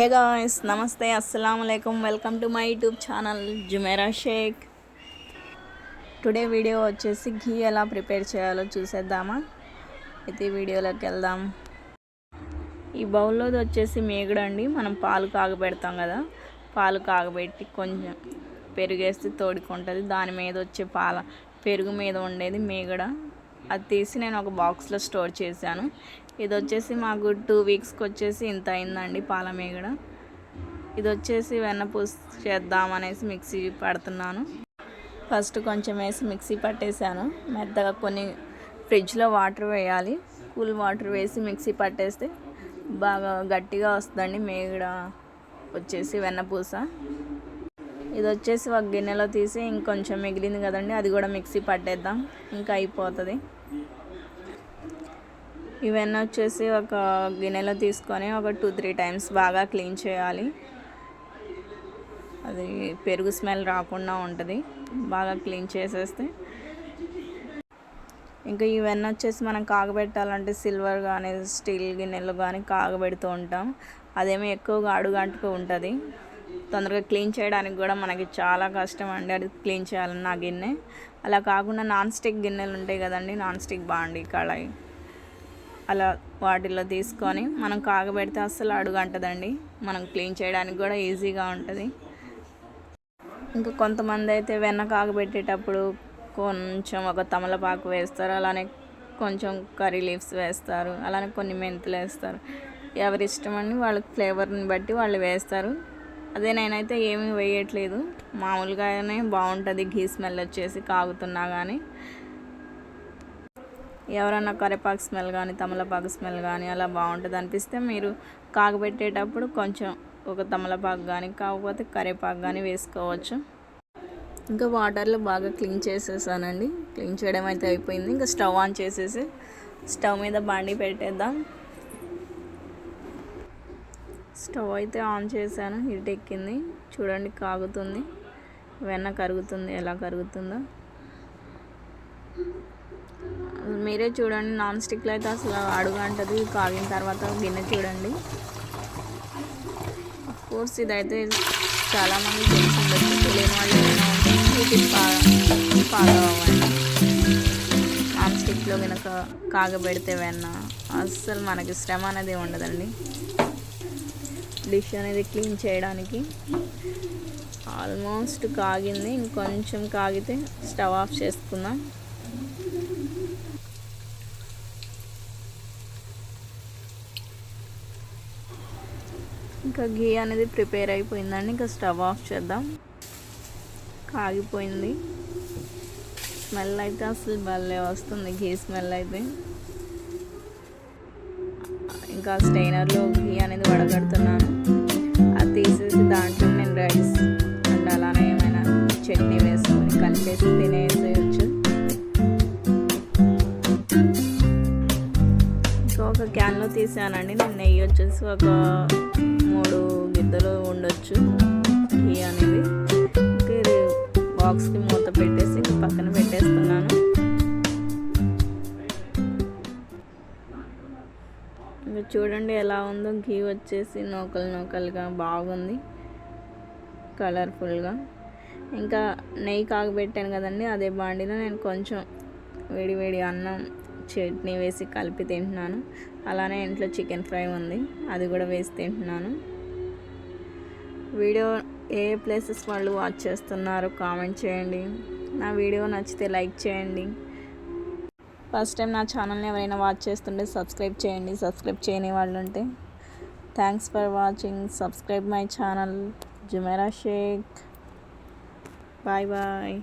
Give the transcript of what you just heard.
హే guys, namaste, అస్సలాము అలైకుమ్. Welcome to my YouTube channel Jumeirah షేక్. టుడే వీడియో వచ్చేసి ఘీ ఎలా ప్రిపేర్ చేయాలో చూసేద్దామా. అయితే వీడియోలోకి వెళ్దాం. ఈ బౌల్లోది వచ్చేసి మేగడ అండి. మనం పాలు కాగబెడతాం కదా, పాలు కాగబెట్టి కొంచెం పెరుగేస్తే తోడుకుంటుంది. దాని మీద వచ్చే పెరుగు మీద ఉండేది మేగడ. అది తీసి నేను ఒక బాక్స్లో స్టోర్ చేశాను. ఇది వచ్చేసి మాకు 2 వీక్స్కి వచ్చేసి ఇంత అయిందండి పాల మేగడ. ఇది వచ్చేసి వెన్నపూస చేద్దామనేసి మిక్సీ పడుతున్నాను. ఫస్ట్ కొంచెం వేసి మిక్సీ పట్టేశాను మెత్తగా. కొన్ని ఫ్రిడ్జ్లో వాటర్ వేయాలి, కూల్ వాటర్ వేసి మిక్సీ పట్టేస్తే బాగా గట్టిగా వస్తుందండి మేగడ వచ్చేసి వెన్నపూస. ఇది వచ్చేసి ఒక గిన్నెలో తీసి ఇంకొంచెం మిగిలింది కదండి, అది కూడా మిక్సీ పట్టేద్దాం, ఇంకా అయిపోతుంది. ఇవన్నీ వచ్చేసి ఒక గిన్నెలో తీసుకొని ఒక 2-3 టైమ్స్ బాగా క్లీన్ చేయాలి. అది పెరుగు స్మెల్ రాకుండా ఉంటుంది బాగా క్లీన్ చేసేస్తే. ఇంకా ఇవన్నీ వచ్చేసి మనం కాగబెట్టాలంటే సిల్వర్ కానీ స్టీల్ గిన్నెలో కానీ కాగబెడుతూ ఉంటాం. అదేమో ఎక్కువగా అడుగంటుకు ఉంటుంది. తొందరగా క్లీన్ చేయడానికి కూడా మనకి చాలా కష్టం అండి అది క్లీన్ చేయాలన్న గిన్నె. అలా కాకుండా నాన్ స్టిక్ గిన్నెలు ఉంటాయి కదండి, నాన్ స్టిక్ బాండి, కళాయి, అలా వాటిల్లో తీసుకొని మనం కాగబెడితే అస్సలు అడుగంటదండి. మనం క్లీన్ చేయడానికి కూడా ఈజీగా ఉంటుంది. ఇంకా కొంతమంది అయితే వెన్న కాగబెట్టేటప్పుడు కొంచెం ఒక తమలపాకు వేస్తారు, అలానే కొంచెం కర్రీ లీవ్స్ వేస్తారు, అలానే కొన్ని మెంతులు వేస్తారు. ఎవరి ఇష్టం అండి, వాళ్ళకి ఫ్లేవర్ని బట్టి వాళ్ళు వేస్తారు. అదే నేనైతే ఏమీ వేయట్లేదు, మామూలుగానే బాగుంటుంది ఘీ స్మెల్ వచ్చేసి కాగుతున్నా కానీ. ఎవరన్నా కరివేపాకు స్మెల్ కానీ తమలపాకు స్మెల్ కానీ అలా బాగుంటుంది అనిపిస్తే మీరు కాగబెట్టేటప్పుడు కొంచెం ఒక తమలపాకు కానీ కాకపోతే కరివేపాకు కానీ వేసుకోవచ్చు. ఇంకా వాటర్లో బాగా క్లీన్ చేసేసానండి. క్లీన్ చేయడం అయితే అయిపోయింది. ఇంకా స్టవ్ ఆన్ చేసేసి స్టవ్ మీద బాండి పెట్టేద్దాం. స్టవ్ అయితే ఆన్ చేశాను, హీట్ ఎక్కింది. చూడండి కాగుతుంది, వెన్న కరుగుతుంది, ఎలా కరుగుతుందో మీరే చూడండి. నాన్ స్టిక్లో అయితే అసలు అడుగంటది. కాగిన తర్వాత గిన్నె చూడండి. కోర్స్ ఇదైతే చాలామంది తెలిసి ఉండొచ్చు, తెలియని వాళ్ళు ఏమైనా ఉంటే ఫాలో అవ్వండి. నాన్ స్టిక్లో కనుక కాగబెడితే వెన్న అస్సలు మనకి శ్రమ అనేది ఉండదండి డిష్ అనేది క్లీన్ చేయడానికి. ఆల్మోస్ట్ కాగింది, ఇంకొంచెం కాగితే స్టవ్ ఆఫ్ చేసుకుందాం. ఇంకా ఘీ అనేది ప్రిపేర్ అయిపోయిందండి. ఇంకా స్టవ్ ఆఫ్ చేద్దాం. కాగిపోయింది. స్మెల్ అయితే అసలు భలే వస్తుంది, ఘీ స్మెల్ అయితే. ఇంకా స్టెయినర్లో ఘీ అనేది వడగడుతున్నాను. అది తీసేసి దాంట్లో నేను రైస్ అండ్ అలానే ఏమైనా చట్నీ వేసుకొని కలిపేసి తినేసేయచ్చు. ఇంకా ఒక క్యాన్లో తీసానండి నేను. నెయ్యి వచ్చేసి ఒక 3 గిద్దలు ఉండొచ్చు ఘీ అనేది. ఇది బాక్స్కి మూత పెట్టేసి పక్కన పెట్టేస్తున్నాను. ఇంకా చూడండి ఎలా ఉందో, ఘీ వచ్చేసి నూకలుగా బాగుంది, కలర్ఫుల్గా. ఇంకా నెయ్యి కాగబెట్టాను కదండి, అదే బాండిలో నేను కొంచెం వేడి అన్నం చట్నీ వేసి కలిపి తింటున్నాను. అలానే ఇంట్లో చికెన్ ఫ్రై ఉంది, అది కూడా వేసి తింటున్నాను. వీడియో ఏ ప్లేసెస్ వాళ్ళు వాచ్ చేస్తున్నారో కామెంట్ చేయండి. నా వీడియో నచ్చితే లైక్ చేయండి. ఫస్ట్ టైం నా ఛానల్ని ఎవరైనా వాచ్ చేస్తుంటే సబ్స్క్రైబ్ చేయండి. సబ్స్క్రైబ్ చేయని వాళ్ళు ఉంటే thanks for watching. Subscribe my channel Jumeirah Sheikh. Bye.